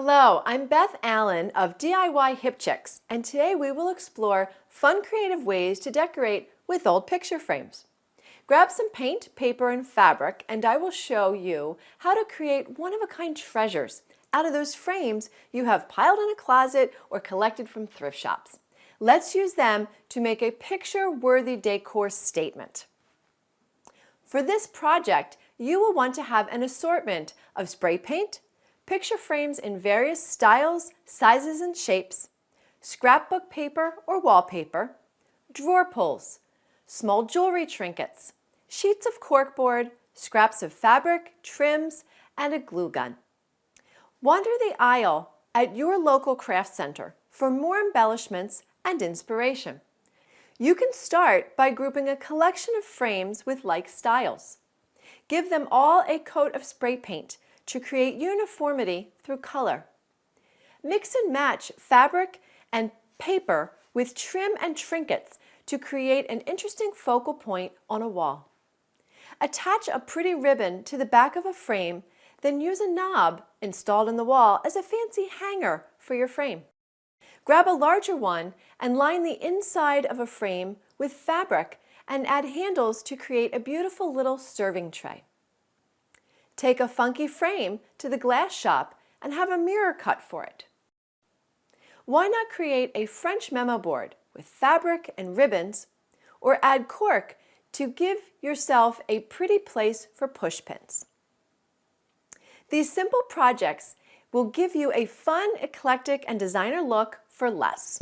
Hello, I'm Beth Allen of DIY Hip Chicks, and today we will explore fun creative ways to decorate with old picture frames. Grab some paint, paper, and fabric, and I will show you how to create one-of-a-kind treasures out of those frames you have piled in a closet or collected from thrift shops. Let's use them to make a picture-worthy decor statement. For this project, you will want to have an assortment of spray paint, picture frames in various styles, sizes, and shapes, scrapbook paper or wallpaper, drawer pulls, small jewelry trinkets, sheets of corkboard, scraps of fabric, trims, and a glue gun. Wander the aisle at your local craft center for more embellishments and inspiration. You can start by grouping a collection of frames with like styles. Give them all a coat of spray paint to create uniformity through color. Mix and match fabric and paper with trim and trinkets to create an interesting focal point on a wall. Attach a pretty ribbon to the back of a frame, then use a knob installed in the wall as a fancy hanger for your frame. Grab a larger one and line the inside of a frame with fabric and add handles to create a beautiful little serving tray. Take a funky frame to the glass shop and have a mirror cut for it. Why not create a French memo board with fabric and ribbons, or add cork to give yourself a pretty place for push pins? These simple projects will give you a fun, eclectic, and designer look for less.